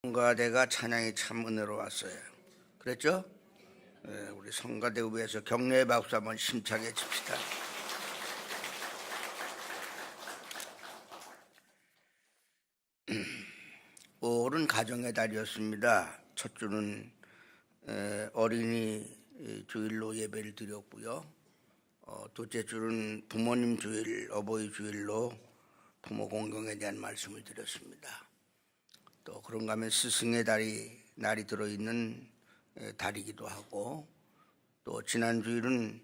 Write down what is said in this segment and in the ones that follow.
성가대가 찬양이 참 은혜로웠어요. 그랬죠? 네, 우리 성가대 위해서 격려의 박수 한번 힘차게 칩시다. 올은 가정의 달이었습니다. 첫 주는 어린이 주일로 예배를 드렸고요. 둘째 주는 부모님 주일, 어버이 주일로 부모 공경에 대한 말씀을 드렸습니다. 또 그런가 하면 스승의 날이 들어있는 달이기도 하고, 또 지난 주일은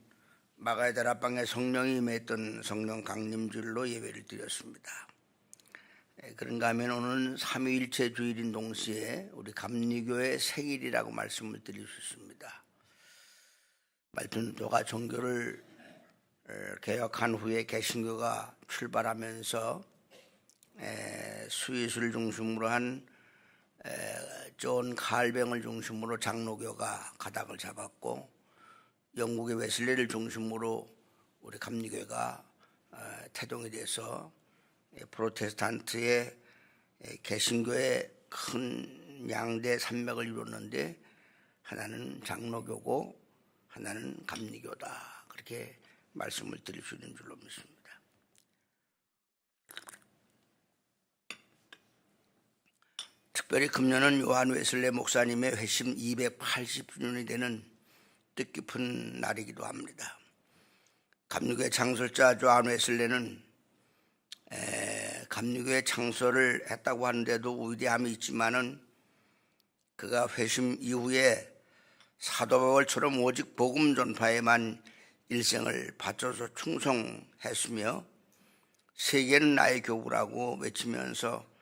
마가의 다락방에 성령이 임했던 성령 강림주일로 예배를 드렸습니다. 그런가 하면 오늘은 삼위일체 주일인 동시에 우리 감리교의 생일이라고 말씀을 드릴 수 있습니다. 말씀도가 종교를 개혁한 후에 개신교가 출발하면서 스위스를 중심으로 한 존 칼뱅을 중심으로 장로교가 가닥을 잡았고, 영국의 웨슬리를 중심으로 우리 감리교가 태동이 돼서 프로테스탄트의 개신교의 큰 양대 산맥을 이뤘는데, 하나는 장로교고 하나는 감리교다, 그렇게 말씀을 드릴 수 있는 줄로 믿습니다. 특별히 금년은 요한 웨슬레 목사님의 회심 280주년이 되는 뜻깊은 날이기도 합니다. 감리교의 창설자 요한 웨슬레는 감리교의 창설을 했다고 하는데도 위대함이 있지만은, 그가 회심 이후에 사도 바울처럼 오직 복음 전파에만 일생을 바쳐서 충성했으며, 세계는 나의 교구라고 외치면서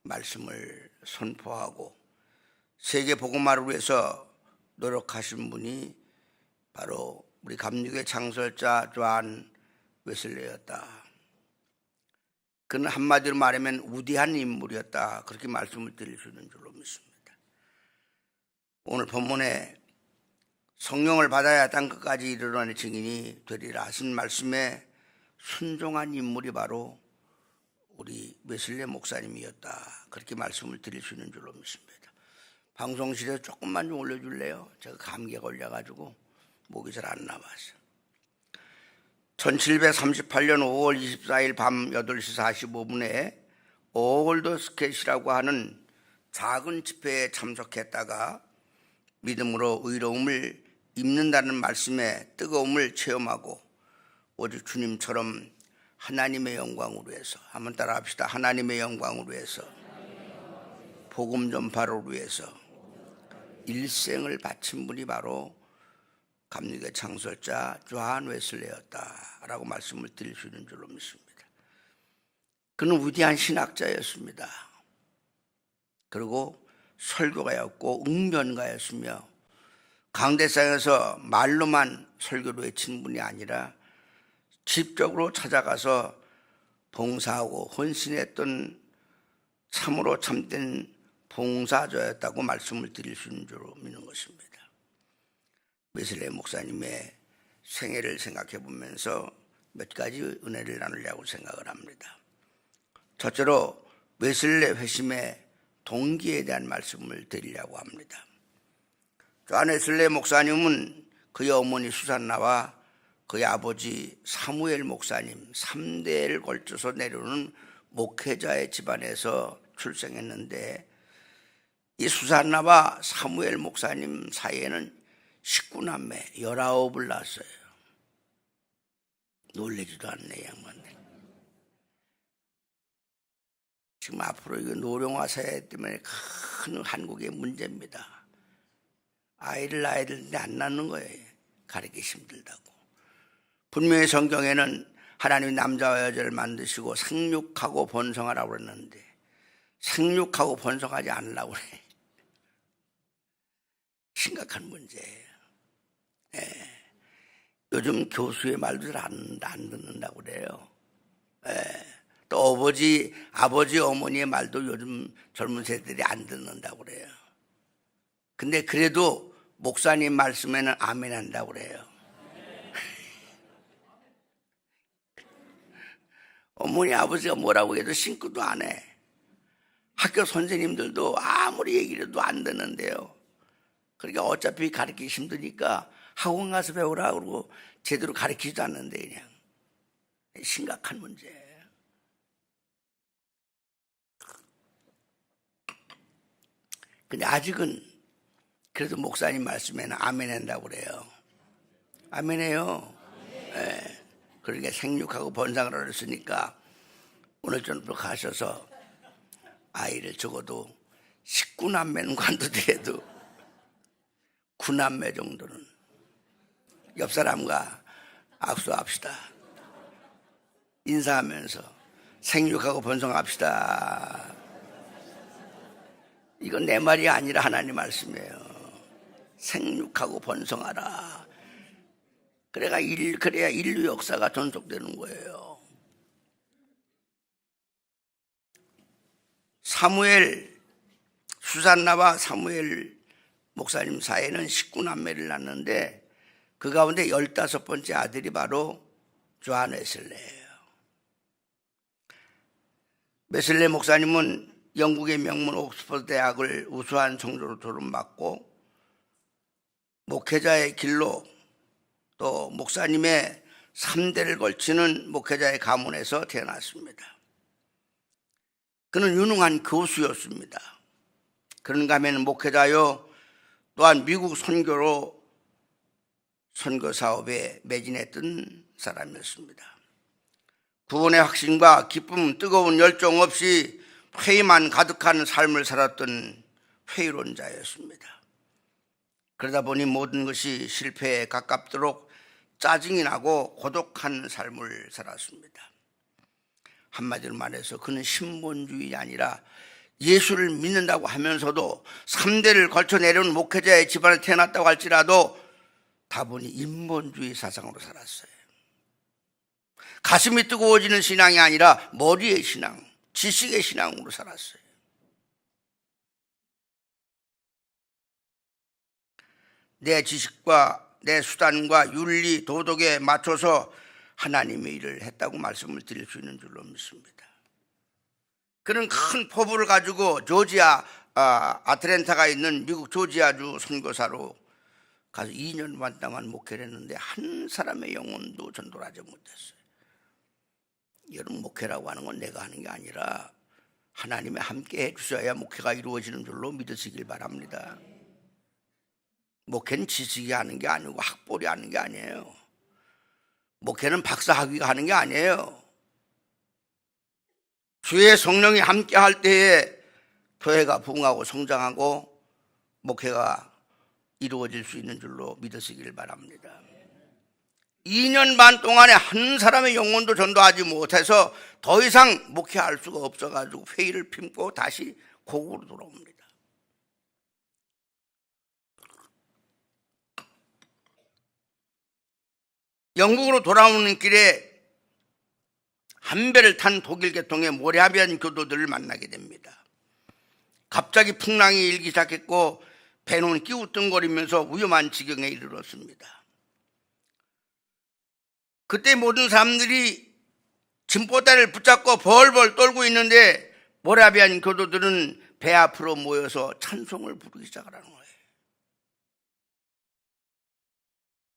말씀을 선포하고 세계 복음화를 위해서 노력하신 분이 바로 우리 감리교의 창설자 요한 웨슬레였다. 그는 한마디로 말하면 위대한 인물이었다, 그렇게 말씀을 드릴 수 있는 줄로 믿습니다. 오늘 본문에 성령을 받아야 땅 끝까지 이르러는 증인이 되리라 하신 말씀에 순종한 인물이 바로 우리 웨슬레 목사님이었다, 그렇게 말씀을 드릴 수 있는 줄로 믿습니다. 방송실에서 조금만 좀 올려줄래요? 제가 감기에 걸려가지고 목이 잘 안 나와서. 1738년 5월 24일 밤 8시 45분에 오홀드 스켓이라고 하는 작은 집회에 참석했다가 믿음으로 의로움을 입는다는 말씀에 뜨거움을 체험하고, 오직 주님처럼 하나님의 영광으로 위해서, 한번 따라 합시다. 하나님의 영광으로 위해서, 복음 전파를 위해서 일생을 바친 분이 바로 감리교의 창설자 요한 웨슬레였다라고 말씀을 드릴 수 있는 줄로 믿습니다. 그는 위대한 신학자였습니다. 그리고 설교가였고 웅변가였으며, 강대상에서 말로만 설교를 외친 분이 아니라 직접적으로 찾아가서 봉사하고 헌신했던 참으로 참된 봉사자였다고 말씀을 드릴 수 있는 줄로 믿는 것입니다. 웨슬레 목사님의 생애를 생각해 보면서 몇 가지 은혜를 나누려고 생각을 합니다. 첫째로 웨슬레 회심의 동기에 대한 말씀을 드리려고 합니다. 요한 웨슬레 목사님은 그의 어머니 수산나와 그의 아버지 사무엘 목사님 3대를 걸쳐서 내려오는 목회자의 집안에서 출생했는데, 이 수산나와 사무엘 목사님 사이에는 19남매 19을 낳았어요. 놀라지도 않네, 양반들. 지금 앞으로 이거 노령화 사회 때문에 큰 한국의 문제입니다. 아이를 낳아야 되는데 안 낳는 거예요. 가르치기 힘들다고. 분명히 성경에는 하나님이 남자와 여자를 만드시고 생육하고 번성하라고 그랬는데, 생육하고 번성하지 않으려고 그래. 심각한 문제예요. 요즘 교수의 말도 잘 안 듣는다고 그래요. 또 아버지 어머니의 말도 요즘 젊은 세대들이 안 듣는다고 그래요. 근데 그래도 목사님 말씀에는 아멘 한다고 그래요. 어머니 아버지가 뭐라고 해도 신고도 안 해. 학교 선생님들도 아무리 얘기를 해도 안 듣는데요. 그러니까 어차피 가르치기 힘드니까 학원 가서 배우라 그러고 제대로 가르치지도 않는데 그냥 심각한 문제예요. 근데 아직은 그래도 목사님 말씀에는 아멘 한다고 그래요. 아멘해요. 네. 그러니까 생육하고 번성을 하셨으니까 오늘 저녁부터 가셔서 아이를 적어도 19남매는 관두더라도 9남매 정도는 옆 사람과 악수합시다. 인사하면서 생육하고 번성합시다. 이건 내 말이 아니라 하나님 말씀이에요. 생육하고 번성하라. 그래야 인류 역사가 전속되는 거예요. 사무엘, 수산나와 사무엘 목사님 사이에는 19남매를 낳는데 그 가운데 15번째 아들이 바로 조한 웨슬레예요. 웨슬레 목사님은 영국의 명문 옥스퍼드 대학을 우수한 성적으로 졸업받고 목회자의 길로 또 목사님의 3대를 걸치는 목회자의 가문에서 태어났습니다. 그는 유능한 교수였습니다. 그런가 하면 목회자요 또한 미국 선교로 선교 사업에 매진했던 사람이었습니다. 구원의 확신과 기쁨, 뜨거운 열정 없이 회의만 가득한 삶을 살았던 회의론자였습니다. 그러다 보니 모든 것이 실패에 가깝도록 짜증이 나고 고독한 삶을 살았습니다. 한마디로 말해서 그는 신본주의가 아니라 예수를 믿는다고 하면서도 3대를 걸쳐 내려온 목회자의 집안에 태어났다고 할지라도 다분히 인본주의 사상으로 살았어요. 가슴이 뜨거워지는 신앙이 아니라 머리의 신앙, 지식의 신앙으로 살았어요. 내 지식과 내 수단과 윤리, 도덕에 맞춰서 하나님의 일을 했다고 말씀을 드릴 수 있는 줄로 믿습니다. 그는 큰 포부를 가지고 조지아 아틀랜타가 있는 미국 조지아주 선교사로 가서 2년 반 동안 목회를 했는데 한 사람의 영혼도 전도를 하지 못했어요. 여러분, 목회라고 하는 건 내가 하는 게 아니라 하나님이 함께 해주셔야 목회가 이루어지는 줄로 믿으시길 바랍니다. 목회는 지식이 하는 게 아니고 학벌이 하는 게 아니에요. 목회는 박사학위가 하는 게 아니에요. 주의 성령이 함께 할 때에 교회가 부흥하고 성장하고 목회가 이루어질 수 있는 줄로 믿으시길 바랍니다. 2년 반 동안에 한 사람의 영혼도 전도하지 못해서 더 이상 목회할 수가 없어가지고 회의를 품고 다시 고국으로 돌아옵니다. 영국으로 돌아오는 길에 한 배를 탄 독일 계통의 모라비안 교도들을 만나게 됩니다. 갑자기 풍랑이 일기 시작했고 배는 끼우뚱거리면서 위험한 지경에 이르렀습니다. 그때 모든 사람들이 짐보따리를 붙잡고 벌벌 떨고 있는데 모라비안 교도들은 배 앞으로 모여서 찬송을 부르기 시작하는 거예요.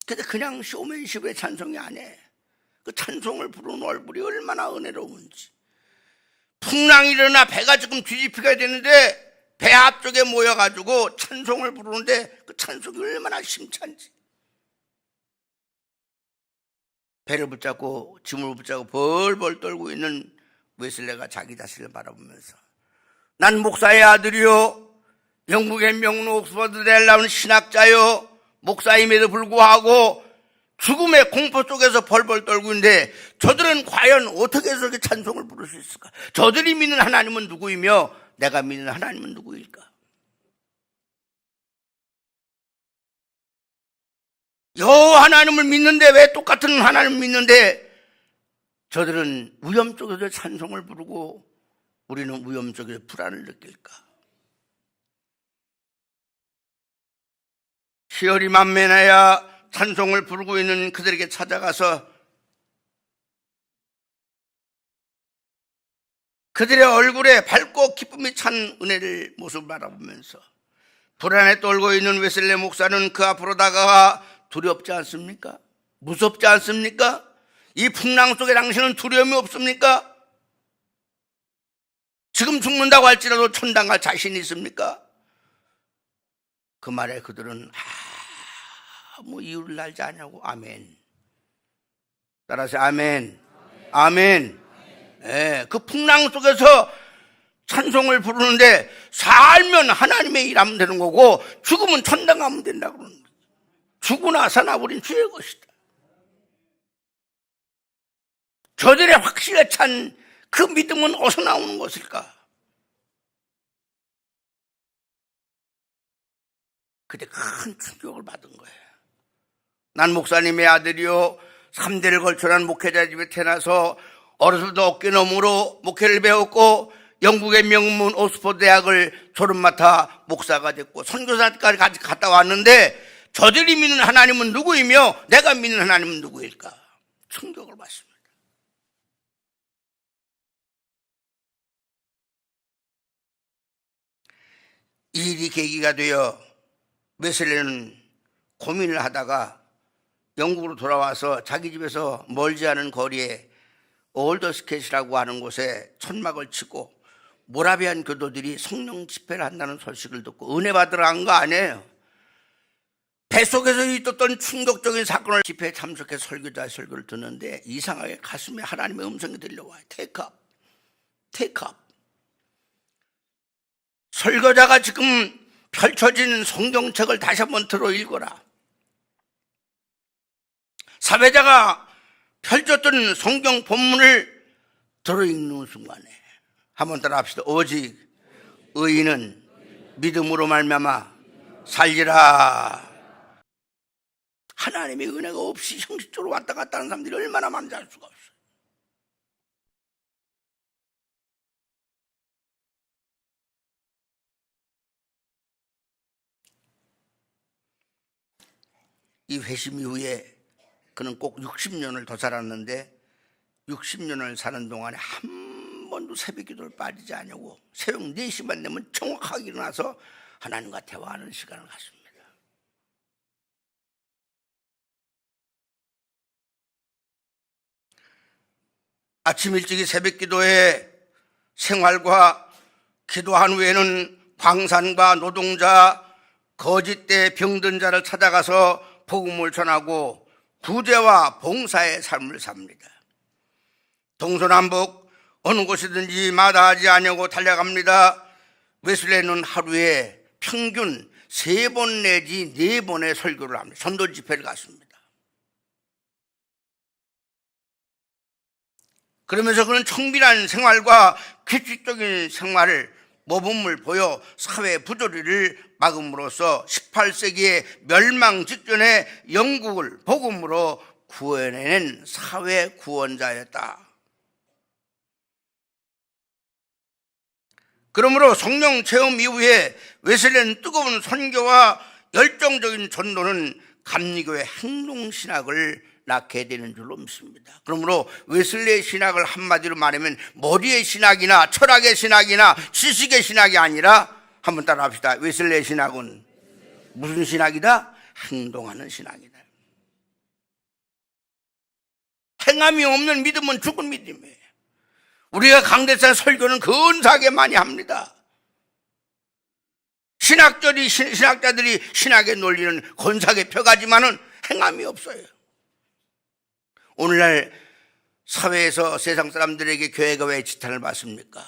근데 그냥 쇼맨십의 찬송이 아니에요. 그 찬송을 부르는 얼굴이 얼마나 은혜로운지. 풍랑이 일어나 배가 지금 뒤집히게 되는데 배 앞쪽에 모여가지고 찬송을 부르는데 그 찬송이 얼마나 심찬지. 배를 붙잡고 짐을 붙잡고 벌벌 떨고 있는 웨슬레가 자기 자신을 바라보면서 난 목사의 아들이요 영국의 명문 옥스퍼드 대를 나온 신학자요 목사임에도 불구하고 죽음의 공포 속에서 벌벌 떨고 있는데 저들은 과연 어떻게 해서 이렇게 찬송을 부를 수 있을까? 저들이 믿는 하나님은 누구이며 내가 믿는 하나님은 누구일까? 여호와 하나님을 믿는데 왜 똑같은 하나님을 믿는데 저들은 위험 속에서 찬송을 부르고 우리는 위험 속에서 불안을 느낄까? 희열이 만면하여 찬송을 부르고 있는 그들에게 찾아가서 그들의 얼굴에 밝고 기쁨이 찬 은혜를 모습을 바라보면서 불안에 떨고 있는 웨슬레 목사는 그 앞으로 다가가 두렵지 않습니까? 무섭지 않습니까? 이 풍랑 속에 당신은 두려움이 없습니까? 지금 죽는다고 할지라도 천당 갈 자신이 있습니까? 그 말에 그들은 아무 이유를 알지 않냐고. 아멘. 따라서 아멘. 아멘. 예, 그 풍랑 속에서 찬송을 부르는데 살면 하나님의 일하면 되는 거고 죽으면 천당 가면 된다고 그러는 거예요. 죽고 나서나 우린 주의 것이다. 저들의 확실에 찬 그 믿음은 어디서 나오는 것일까? 그때 큰 충격을 받은 거예요. 난 목사님의 아들이요 3대를 걸쳐난 목회자 집에 태어나서 어려서부터 어깨너머로 목회를 배웠고 영국의 명문 옥스퍼드 대학을 졸업 맡아 목사가 됐고 선교사까지 갔다 왔는데 저들이 믿는 하나님은 누구이며 내가 믿는 하나님은 누구일까? 충격을 받습니다. 이 일이 계기가 되어 웨슬레는 고민을 하다가 영국으로 돌아와서 자기 집에서 멀지 않은 거리에 올더스켓이라고 하는 곳에 천막을 치고 모라비안 교도들이 성령 집회를 한다는 소식을 듣고 은혜 받으러 간 거 아니에요. 뱃속에서 있었던 충격적인 사건을 집회에 참석해 설교자의 설교를 듣는데 이상하게 가슴에 하나님의 음성이 들려와요. 테이크업, 테이크업. 설교자가 지금 펼쳐진 성경책을 다시 한번 들어 읽어라. 사회자가 펼쳤던 성경 본문을 들어 읽는 순간에 한번 따라 합시다. 오직 의인은 믿음으로 말미암아 살리라. 하나님의 은혜가 없이 형식적으로 왔다 갔다 하는 사람들이 얼마나 많은지 알 수가 없어요. 이 회심 이후에 그는 꼭 60년을 더 살았는데 60년을 사는 동안에 한 번도 새벽 기도를 빠지지 않냐고 새벽 4시만 되면 정확하게 일어나서 하나님과 대화하는 시간을 갖습니다. 아침 일찍이 새벽 기도의 생활과 기도한 후에는 광산과 노동자, 거짓대 병든 자를 찾아가서 복음을 전하고 구제와 봉사의 삶을 삽니다. 동서남북 어느 곳이든지 마다하지 않냐고 달려갑니다. 웨슬레는 하루에 평균 3번 내지 4번의 설교를 합니다. 전도 집회를 갔습니다. 그러면서 그는 청밀한 생활과 규칙적인 생활을 모범을 보여 사회 부조리를 막음으로써 18세기의 멸망 직전에 영국을 복음으로 구원해낸 사회 구원자였다. 그러므로 성령 체험 이후에 웨슬레는 뜨거운 선교와 열정적인 전도는 감리교의 행동신학을 낳게 되는 줄로 믿습니다. 그러므로 웨슬레의 신학을 한마디로 말하면 머리의 신학이나 철학의 신학이나 지식의 신학이 아니라 한번 따라 합시다. 웨슬레의 신학은 무슨 신학이다? 행동하는 신학이다. 행함이 없는 믿음은 죽은 믿음이에요. 우리가 강대상 설교는 근사하게 많이 합니다. 신학자들이 신학의 논리는 건사하게 펴가지만은 행함이 없어요. 오늘날 사회에서 세상 사람들에게 교회가 왜 지탄을 받습니까?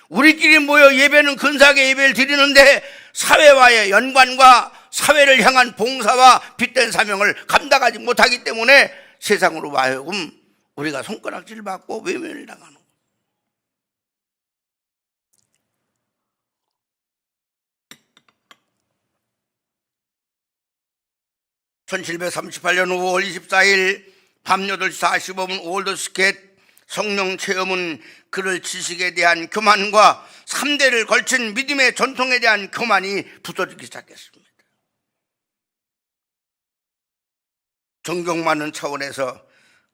우리끼리 모여 예배는 근사하게 예배를 드리는데 사회와의 연관과 사회를 향한 봉사와 빗된 사명을 감당하지 못하기 때문에 세상으로 하여금 우리가 손가락질 받고 외면을 당하는 거예요. 1738년 5월 24일 밤 8시 45분 올더스켓 성령 체험은 그를 지식에 대한 교만과 3대를 걸친 믿음의 전통에 대한 교만이 부서지기 시작했습니다. 존경받는 차원에서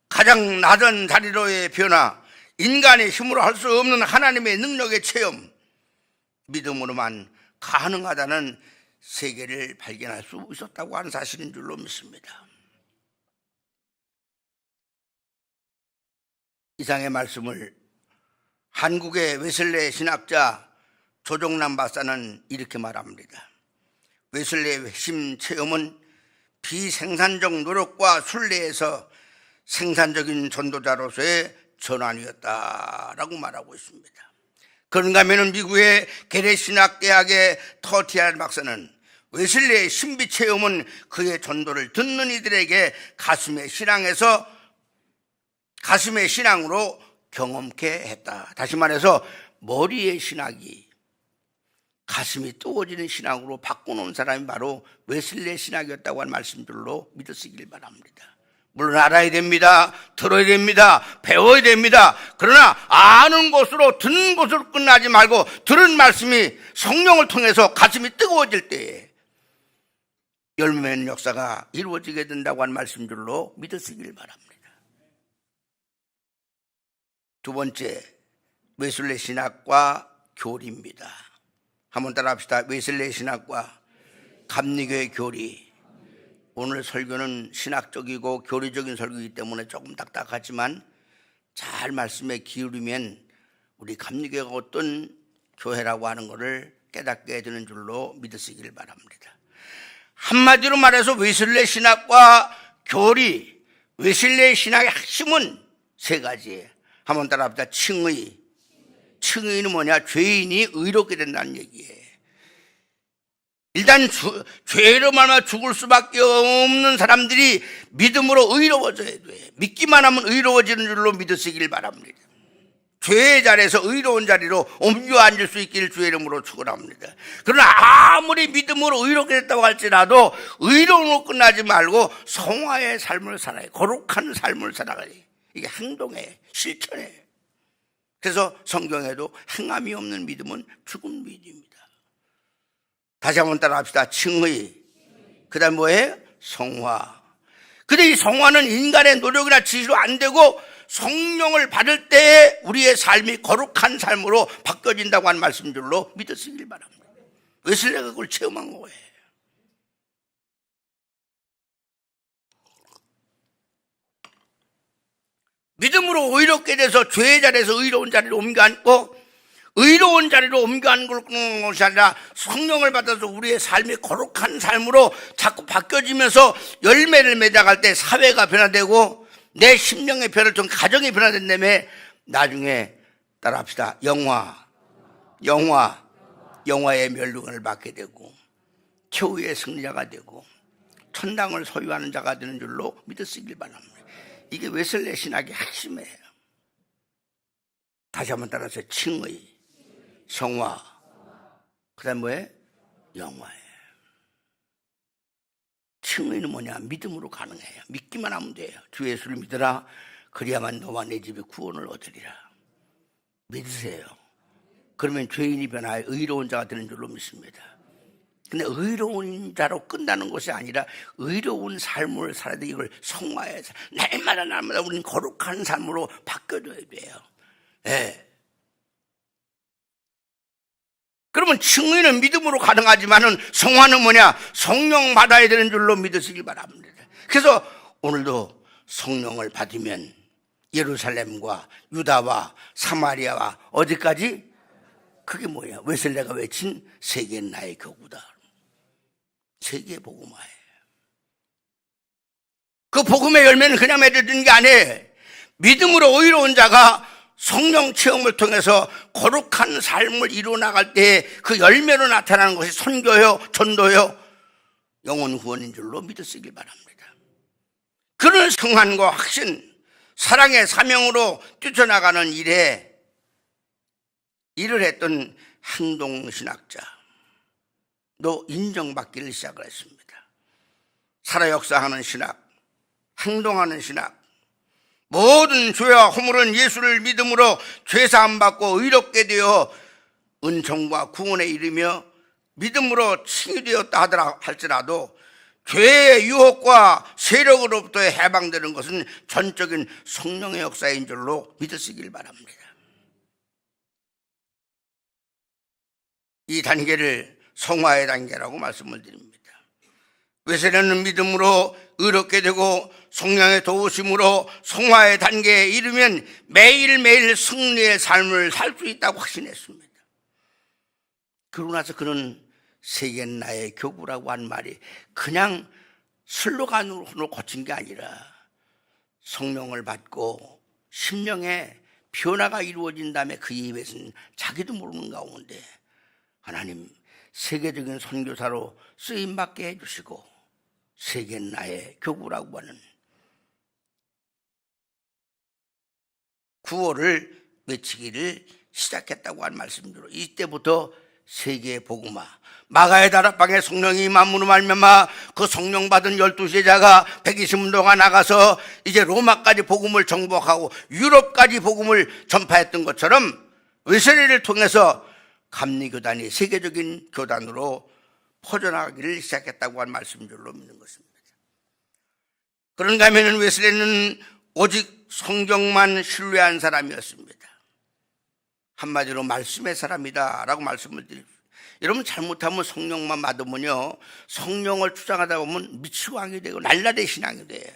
가장 낮은 자리로의 변화, 인간의 힘으로 할 수 없는 하나님의 능력의 체험, 믿음으로만 가능하다는 세계를 발견할 수 있었다고 하는 사실인 줄로 믿습니다. 이상의 말씀을 한국의 웨슬레 신학자 조정남 박사는 이렇게 말합니다. 웨슬레의 핵심 체험은 비생산적 노력과 순례에서 생산적인 전도자로서의 전환이었다라고 말하고 있습니다. 그런가 하면 미국의 게레신학대학의 터티안 박사는 웨슬레의 신비 체험은 그의 전도를 듣는 이들에게 가슴의 신앙으로 경험케 했다. 다시 말해서 머리의 신학이 가슴이 뜨거워지는 신앙으로 바꿔놓은 사람이 바로 웨슬레 신학이었다고 하는 말씀들로 믿으시길 바랍니다. 물론 알아야 됩니다. 들어야 됩니다. 배워야 됩니다. 그러나 아는 것으로 듣는 것으로 끝나지 말고 들은 말씀이 성령을 통해서 가슴이 뜨거워질 때에 열매 맺는 역사가 이루어지게 된다고 하는 말씀들로 믿으시길 바랍니다. 두 번째, 웨슬레 신학과 교리입니다. 한번 따라 합시다. 웨슬레 신학과 감리교의 교리. 오늘 설교는 신학적이고 교리적인 설교이기 때문에 조금 딱딱하지만 잘 말씀에 기울이면 우리 감리교가 어떤 교회라고 하는 것을 깨닫게 되는 줄로 믿으시길 바랍니다. 한마디로 말해서 웨슬레 신학과 교리, 웨슬레 신학의 핵심은 세 가지예요. 한번 따라 합시다. 칭의. 칭의는 뭐냐? 죄인이 의롭게 된다는 얘기예요. 일단 죄로 말미암아 죽을 수밖에 없는 사람들이 믿음으로 의로워져야 돼. 믿기만 하면 의로워지는 줄로 믿으시길 바랍니다. 죄의 자리에서 의로운 자리로 옮겨 앉을 수 있기를 주의 이름으로 축원합니다. 그러나 아무리 믿음으로 의롭게 됐다고 할지라도 의로움으로 끝나지 말고 성화의 삶을 살아야, 거룩한 삶을 살아가야. 이게 행동에, 실천에. 그래서 성경에도 행함이 없는 믿음은 죽은 믿음입니다. 다시 한번 따라 합시다. 칭의. 그 다음 뭐예요? 성화. 근데 이 성화는 인간의 노력이나 지시로 안 되고 성령을 받을 때에 우리의 삶이 거룩한 삶으로 바뀌어진다고 하는 말씀들로 믿으시길 바랍니다. 웨슬레가 그걸 체험한 거예요. 믿음으로 의롭게 돼서 죄의 자리에서 의로운 자리로 옮겨 앉고 의로운 자리로 옮겨 앉는 것이 아니라 성령을 받아서 우리의 삶이 거룩한 삶으로 자꾸 바뀌어지면서 열매를 맺어갈 때 사회가 변화되고 내 심령의 변화를 통해 가정이 변화된다며 나중에 따라합시다. 영화의 멸류관을 받게 되고 최후의 승리자가 되고 천당을 소유하는 자가 되는 줄로 믿으시길 바랍니다. 이게 웨슬레 신학의 핵심이에요. 다시 한번 따라서 칭의, 성화, 그 다음 뭐예요? 영화예요. 칭의는 뭐냐? 믿음으로 가능해요. 믿기만 하면 돼요. 주 예수를 믿으라. 그리야만 너와 내 집에 구원을 얻으리라. 믿으세요. 그러면 죄인이 변화해 의로운 자가 되는 줄로 믿습니다. 근데 의로운 자로 끝나는 것이 아니라 의로운 삶을 살아야 돼. 이걸 성화해서 날마다 우리는 거룩한 삶으로 바뀌어줘야 돼요. 네. 그러면 칭의는 믿음으로 가능하지만은 성화는 뭐냐? 성령 받아야 되는 줄로 믿으시길 바랍니다. 그래서 오늘도 성령을 받으면 예루살렘과 유다와 사마리아와 어디까지? 그게 뭐야? 웨슬레가 외친 세계는 나의 교구다. 세계 복음화예요. 그 복음의 열매는 그냥 맺어지는 게 아니에요. 믿음으로 의로운 자가 성령 체험을 통해서 거룩한 삶을 이루어 나갈 때 그 열매로 나타나는 것이 선교요, 전도요, 영혼 구원인 줄로 믿으시길 바랍니다. 그런 성환과 확신, 사랑의 사명으로 뛰쳐나가는 일에 일을 했던 행동신학자도 인정받기를 시작을 했습니다. 살아 역사하는 신학, 행동하는 신학, 모든 죄와 허물은 예수를 믿음으로 죄사함 받고 의롭게 되어 은총과 구원에 이르며 믿음으로 칭의되었다 할지라도 죄의 유혹과 세력으로부터 해방되는 것은 전적인 성령의 역사인 줄로 믿으시길 바랍니다. 이 단계를 성화의 단계라고 말씀을 드립니다. 웨슬레는 믿음으로 의롭게 되고 성령의 도우심으로 성화의 단계에 이르면 매일매일 승리의 삶을 살 수 있다고 확신했습니다. 그러고 나서 그는 세계는 나의 교구라고 한 말이 그냥 슬로건으로 거친 게 아니라 성령을 받고 심령의 변화가 이루어진 다음에 그 입에서는 자기도 모르는 가운데 하나님 세계적인 선교사로 쓰임받게 해주시고 세계는 나의 교구라고 하는 구호를 외치기를 시작했다고 한 말씀대로 이때부터 세계의 복음화 마가의 다락방에 성령이 임함으로 말미암아 그 성령 받은 12제자가 120년 동안 나가서 이제 로마까지 복음을 정복하고 유럽까지 복음을 전파했던 것처럼 웨슬레를 통해서 감리교단이 세계적인 교단으로 퍼져나가기를 시작했다고 한 말씀줄로 믿는 것입니다. 그런가 하면 웨슬레는 오직 성경만 신뢰한 사람이었습니다. 한마디로 말씀의 사람이다 라고 말씀을 드립니다. 여러분 잘못하면 성령만 받으면요 성령을 주장하다 보면 미치광이 되고 날라리 신앙이 돼요.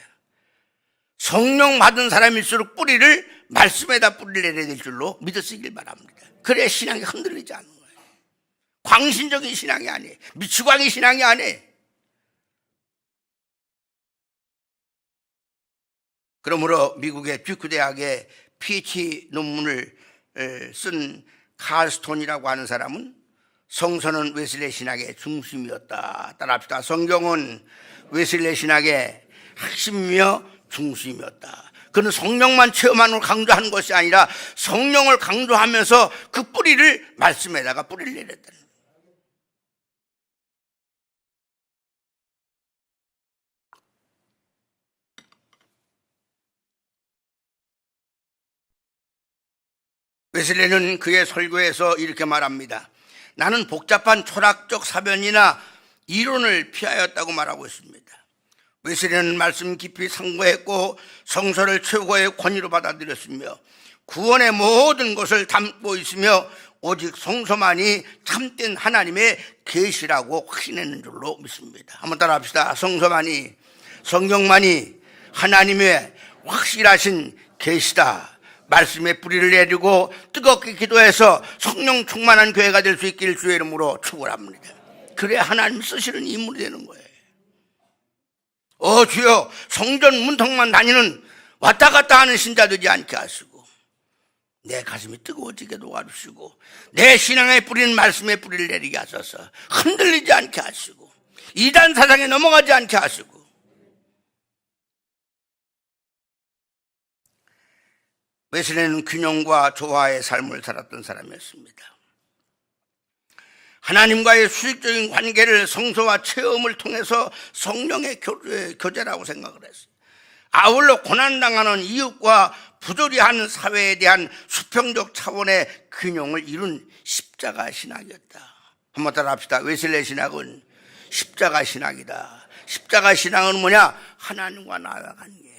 성령 받은 사람일수록 뿌리를 말씀에다 뿌리를 내려야 될 줄로 믿으시길 바랍니다. 그래야 신앙이 흔들리지 않는 거예요. 광신적인 신앙이 아니에요. 미치광이 신앙이 아니에요. 그러므로 미국의 듀크 대학의 PhD 논문을 쓴 칼 스톤이라고 하는 사람은 성서는 웨슬레 신학의 중심이었다. 따라합시다. 성경은 웨슬레 신학의 핵심이며 중심이었다. 그는 성령만 체험하는 걸 강조하는 것이 아니라 성령을 강조하면서 그 뿌리를 말씀에다가 뿌리를 내렸다. 웨슬레는 그의 설교에서 이렇게 말합니다. 나는 복잡한 철학적 사변이나 이론을 피하였다고 말하고 있습니다. 웨슬레는 말씀 깊이 상고했고 성서를 최고의 권위로 받아들였으며 구원의 모든 것을 담고 있으며 오직 성서만이 참된 하나님의 계시라고 확신했는 줄로 믿습니다. 한번 따라합시다. 성서만이 성경만이 하나님의 확실하신 계시다. 말씀의 뿌리를 내리고 뜨겁게 기도해서 성령 충만한 교회가 될 수 있기를 주의 이름으로 축원합니다. 그래야 하나님 쓰시는 인물이 되는 거예요. 주여 성전 문턱만 다니는 왔다 갔다 하는 신자 되지 않게 하시고 내 가슴이 뜨거워지게 도와주시고 내 신앙의 뿌리는 말씀의 뿌리를 내리게 하셔서 흔들리지 않게 하시고 이단 사상에 넘어가지 않게 하시고 웨슬레는 균형과 조화의 삶을 살았던 사람이었습니다. 하나님과의 수직적인 관계를 성서와 체험을 통해서 성령의 교제라고 생각을 했어요. 아울러 고난당하는 이웃과 부조리하는 사회에 대한 수평적 차원의 균형을 이룬 십자가 신학이었다. 한번 따라 합시다. 웨슬레 신학은 십자가 신학이다. 십자가 신앙은 뭐냐? 하나님과 나와의 관계.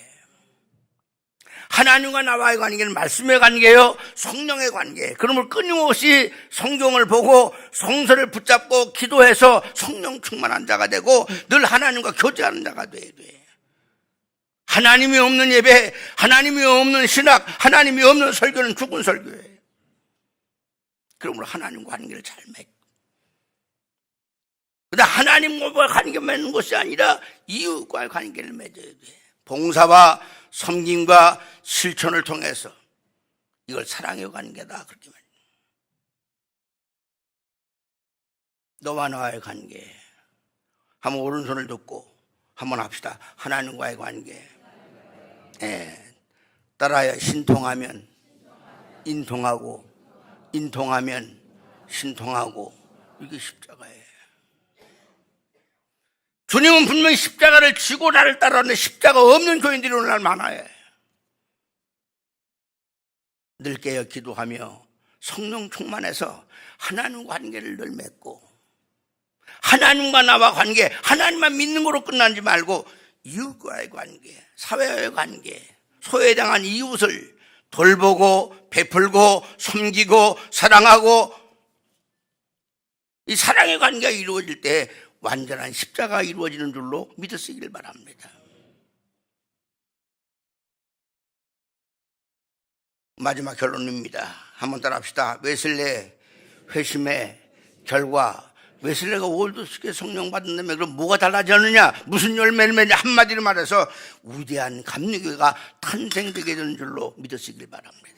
하나님과 나와의 관계는 말씀의 관계예요. 성령의 관계. 그러면 끊임없이 성경을 보고 성서를 붙잡고 기도해서 성령 충만한 자가 되고 늘 하나님과 교제하는 자가 돼야 돼. 하나님이 없는 예배, 하나님이 없는 신학, 하나님이 없는 설교는 죽은 설교예요. 그러므로 하나님과 관계를 잘 맺고. 근데 하나님과 관계 맺는 것이 아니라 이웃과의 관계를 맺어야 돼. 봉사와 섬김과 실천을 통해서 이걸 사랑의 관계다 그렇게 말합니다. 너와 나와의 관계 한번 오른손을 듣고 한번 합시다. 하나님과의 관계. 따라요. 신통하면 인통하고 인통하면 신통하고 이게 십자가예요. 주님은 분명히 십자가를 지고 나를 따라오는데 십자가 없는 교인들이 오늘날 많아요. 늘 깨어 기도하며 성령 충만해서 하나님과 관계를 늘 맺고 하나님과 나와 관계, 하나님만 믿는 거로 끝나지 말고 이웃과의 관계, 사회와의 관계, 소외당한 이웃을 돌보고 베풀고 섬기고 사랑하고, 이 사랑의 관계가 이루어질 때 완전한 십자가가 이루어지는 줄로 믿으시길 바랍니다. 마지막 결론입니다. 한번 따라합시다. 웨슬레 회심의 결과, 웨슬레가 월드스께 성령 받는다면 그럼 뭐가 달라졌느냐, 무슨 열매를 맺냐, 한마디로 말해서 위대한 감리교회가 탄생되게 되는 줄로 믿으시길 바랍니다.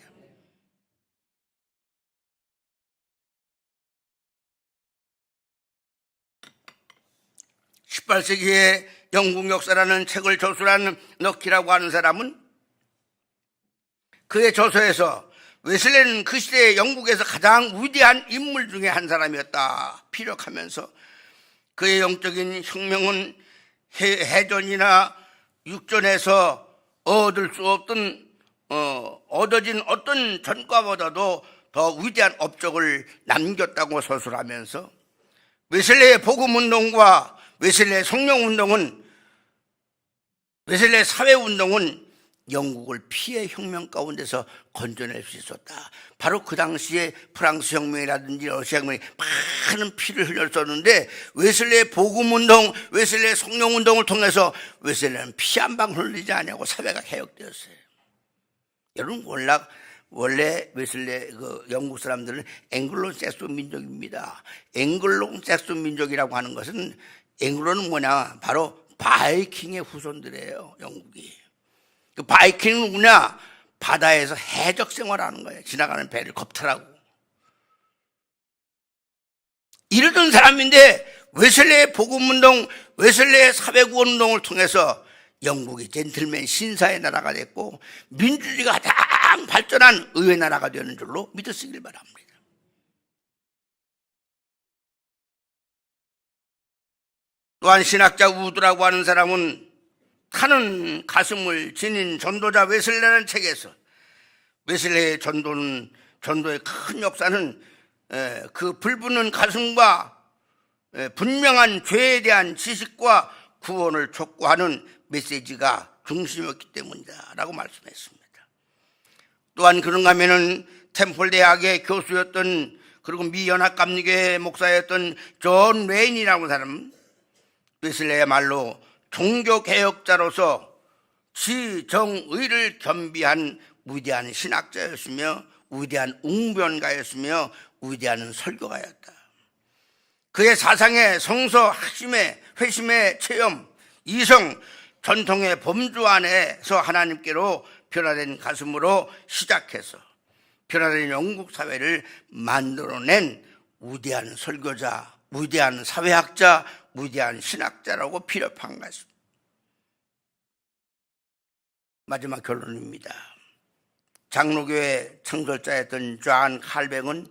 (18세기에) 영국 역사라는 책을 저술한 너키라고 하는 사람은 그의 저서에서 웨슬레는 그 시대에 영국에서 가장 위대한 인물 중에 한 사람이었다 피력하면서 그의 영적인 혁명은 해전이나 육전에서 얻을 수 없던 얻어진 어떤 전과보다도 더 위대한 업적을 남겼다고 서술하면서 웨슬레의 복음운동과 웨슬레의 성령운동은, 웨슬레의 사회운동은 영국을 피해 혁명 가운데서 건져낼 수 있었다. 바로 그 당시에 프랑스 혁명이라든지 러시아 혁명이 많은 피를 흘렸었는데 웨슬레의 복음운동, 웨슬레의 성령운동을 통해서 웨슬레는 피 한 방 흘리지 않냐고 사회가 개혁되었어요. 여러분 원래 웨슬레 영국 사람들은 앵글로색슨 민족입니다. 앵글로색슨 민족이라고 하는 것은, 앵글로는 뭐냐, 바로 바이킹의 후손들이에요. 영국이. 그 바이킹은 뭐냐, 바다에서 해적 생활하는 거예요. 지나가는 배를 겁탈하고 이러던 사람인데 웨슬레의 복음운동, 웨슬레의 사회구원운동을 통해서 영국이 젠틀맨 신사의 나라가 됐고 민주주의가 가장 발전한 의회 나라가 되는 줄로 믿으시길 바랍니다. 또한 신학자 우드라고 하는 사람은 타는 가슴을 지닌 전도자 웨슬레라는 책에서 웨슬레의 전도의 큰 역사는 그 불붙는 가슴과 분명한 죄에 대한 지식과 구원을 촉구하는 메시지가 중심이었기 때문이다 라고 말씀했습니다. 또한 그런가 하면은 템플 대학의 교수였던, 그리고 미 연합감리교회 목사였던 존 레인이라는 사람은 웨슬레의 말로 종교개혁자로서 지정의를 겸비한 위대한 신학자였으며 위대한 웅변가였으며 위대한 설교가였다. 그의 사상의 성서 회심의 체험, 이성, 전통의 범주 안에서 하나님께로 변화된 가슴으로 시작해서 변화된 영국 사회를 만들어낸 위대한 설교자, 위대한 사회학자, 위대한 신학자라고 피력한 것입니다. 마지막 결론입니다. 장로교회 창설자였던 존 칼뱅은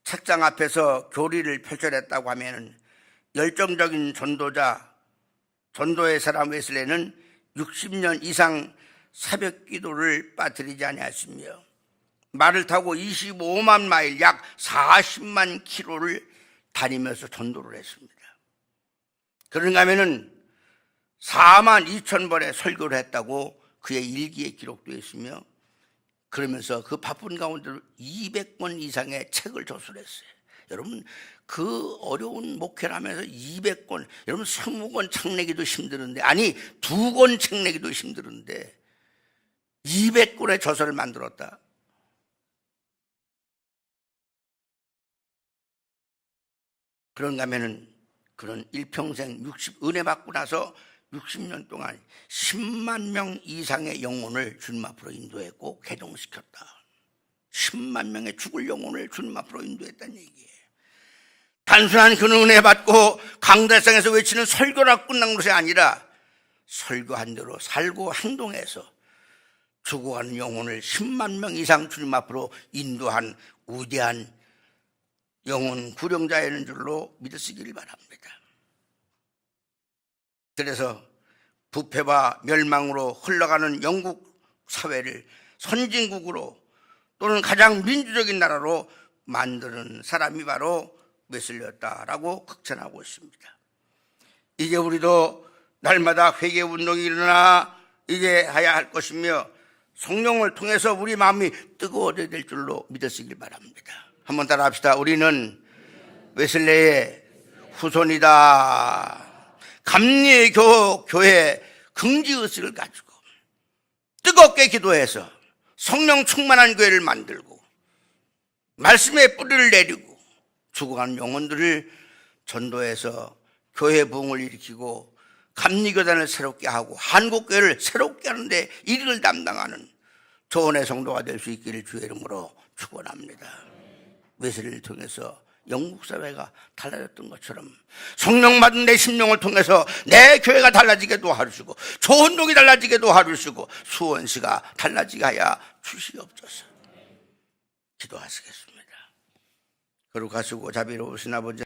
책장 앞에서 교리를 펼쳐냈다고 하면 열정적인 전도의 사람 웨슬레는 60년 이상 새벽 기도를 빠뜨리지 아니하시며 말을 타고 25만 마일, 약 40만 킬로를 다니면서 전도를 했습니다. 그런가 하면은 4만 2천 번의 설교를 했다고 그의 일기에 기록되어 있으며, 그러면서 그 바쁜 가운데로 200권 이상의 책을 저술했어요. 여러분, 그 어려운 목회를 하면서 200권, 여러분 20권 책 내기도 힘드는데, 아니 2권 책 내기도 힘드는데 200권의 저서를 만들었다. 그런가 하면은 그런 일평생 은혜 받고 나서 60년 동안 10만 명 이상의 영혼을 주님 앞으로 인도했고 개종시켰다. 10만 명의 죽을 영혼을 주님 앞으로 인도했다는 얘기예요. 단순한 그 은혜 받고 강대상에서 외치는 설교라 끝난 것이 아니라 설교한 대로 살고 행동해서 죽어가는 영혼을 10만 명 이상 주님 앞으로 인도한 위대한 영혼 구령자였는 줄로 믿으시기를 바랍니다. 그래서 부패와 멸망으로 흘러가는 영국 사회를 선진국으로 또는 가장 민주적인 나라로 만드는 사람이 바로 웨슬리였다라고 극찬하고 있습니다. 이제 우리도 날마다 회개 운동이 일어나 이제 해야 할 것이며 성령을 통해서 우리 마음이 뜨거워져야 될 줄로 믿으시길 바랍니다. 한번 따라합시다. 우리는 웨슬레의 후손이다. 감리의 교회 긍지의식을 가지고 뜨겁게 기도해서 성령 충만한 교회를 만들고 말씀의 뿌리를 내리고 죽어가는 영혼들을 전도해서 교회 부흥을 일으키고 감리교단을 새롭게 하고 한국교회를 새롭게 하는데 일을 담당하는 조언의 성도가 될 수 있기를 주의 이름으로 축원합니다. 웨슬리를 통해서 영국 사회가 달라졌던 것처럼 성령 받은 내 심령을 통해서 내 교회가 달라지게 도와주시고 조원동이 달라지게 도와주시고 수원시가 달라지게 하여 주시옵소서. 기도하시겠습니다. 거룩하시고 자비로우신 아버지,